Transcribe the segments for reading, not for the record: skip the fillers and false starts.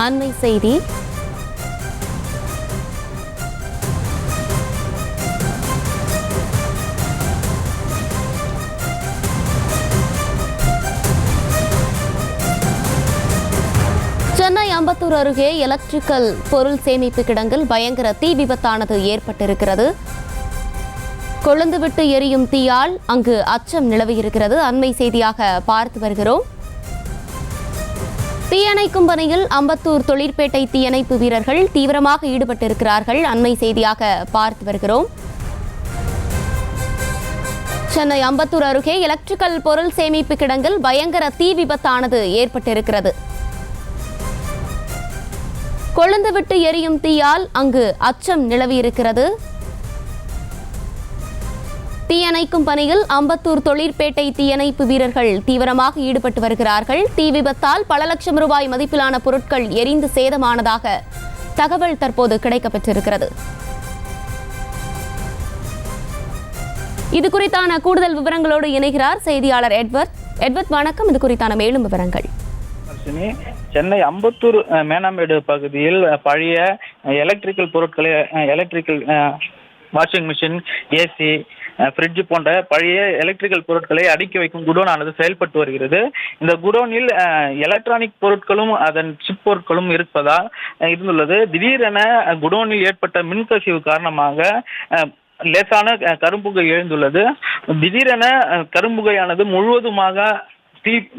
அண்மை செய்தி. சென்னை அம்பத்தூர் அருகே எலக்ட்ரிக்கல் பொருள் சேமிப்பு கிடங்கில் பயங்கர தீ விபத்தானது ஏற்பட்டிருக்கிறது. கொழுந்துவிட்டு எரியும் தீயால் அங்கு அச்சம் நிலவியிருக்கிறது. அண்மை செய்தியாக பார்த்து வருகிறோம். தீயணைக்கும் பணியில் அம்பத்தூர் தொழிற்பேட்டை தீயணைப்பு வீரர்கள் தீவிரமாக ஈடுபட்டிருக்கிறார்கள். அண்மை செய்தியாக பார்த்து வருகிறோம். சென்னை அம்பத்தூர் அருகே எலக்ட்ரிக்கல் பொருள் சேமிப்பு கிடங்கில் பயங்கர தீ விபத்தானது ஏற்பட்டிருக்கிறது. கொழுந்துவிட்டு எரியும் தீயால் அங்கு அச்சம் நிலவியிருக்கிறது. தீயணைக்கும் பணியில் அம்பத்தூர் தொழிற்பேட்டை தீயணைப்பு வீரர்கள் தீவிரமாக ஈடுபட்டு வருகிறார்கள். தீ விபத்தால் பல லட்சம் ரூபாய் மதிப்பிலான பொருட்கள் எரிந்து சேதமானதாக தகவல் தற்போது கிடைக்கப்பெற்றிருக்கிறது. இது குறித்தான கூடுதல் விவரங்களோடு இணைகிறார் செய்தியாளர் எட்வர்ட். வணக்கம். இது குறித்தான மேலும் விவரங்கள். சென்னை அம்பத்தூர் மேனாம்பேடு பகுதியில் பழைய எலக்ட்ரிக்கல் பொருட்களை வாஷிங் மிஷின், ஏசி, ஃப்ரிட்ஜ் போன்ற பழைய எலக்ட்ரிக்கல் பொருட்களை அடுக்கி வைக்கும் குடோன் ஆனது செயல்பட்டு வருகிறது. இந்த குடோனில் எலக்ட்ரானிக் பொருட்களும் அதன் சிப் பொருட்களும் இருந்துள்ளது. திடீரென குடோனில் ஏற்பட்ட மின்கசிவு காரணமாக லேசான கரும்புகை எழுந்துள்ளது. திடீரென கரும்புகையானது முழுவதுமாக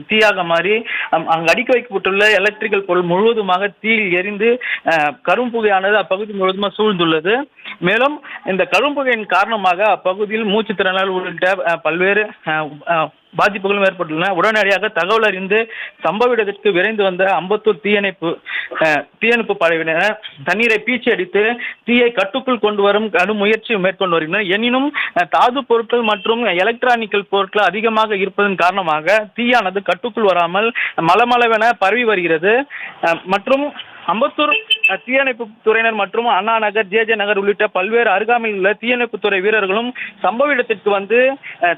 தீயாக மாறி அங்கு அடுக்கி வைக்கப்பட்டுள்ள எலக்ட்ரிக்கல் பொருள் முழுவதுமாக தீயில் எரிந்து கரும்புகையானது அப்பகுதி முழுவதுமாக சூழ்ந்துள்ளது. மேலும் இந்த கரும்புகையின் காரணமாக அப்பகுதியில் மூச்சுத்திறனால் உள்ளிட்ட பல்வேறு பாதிப்புகளும் ஏற்பட்டுள்ளன. உடனடியாக தகவல் அறிந்து சம்பவ இடத்திற்கு விரைந்து வந்த அம்பத்தூர் தீயணைப்பு படையினர் தண்ணீரை பீச்சி அடித்து தீயை கட்டுக்குள் கொண்டு வரும் கடும் முயற்சி மேற்கொண்டு வருகின்றனர். எனினும் தாது பொருட்கள் மற்றும் எலக்ட்ரானிக்கல் பொருட்கள் அதிகமாக இருப்பதன் காரணமாக தீயானது கட்டுக்குள் வராமல் மலமளவென பரவி வருகிறது. மற்றும் அம்பத்தூர் தீயணைப்பு துறையினர் மற்றும் அண்ணா நகர், ஜே நகர் உள்ளிட்ட பல்வேறு அருகாமையில் உள்ள தீயணைப்பு துறை வீரர்களும் சம்பவ இடத்திற்கு வந்து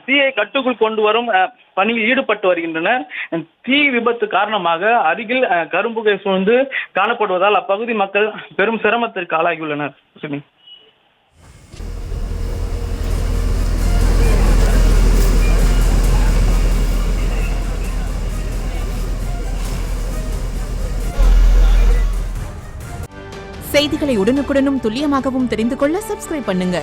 தீயை கட்டுக்குள் கொண்டு வரும் பணியில் ஈடுபட்டு வருகின்றனர். தீ விபத்து காரணமாக அருகில் கரும்புகை சூழ்ந்து காணப்படுவதால் அப்பகுதி மக்கள் பெரும் சிரமத்திற்கு ஆளாகியுள்ளனர். செய்திகளை உடனுக்குடனும் துல்லியமாகவும் தெரிந்து கொள்ள சப்ஸ்கிரைப் பண்ணுங்க.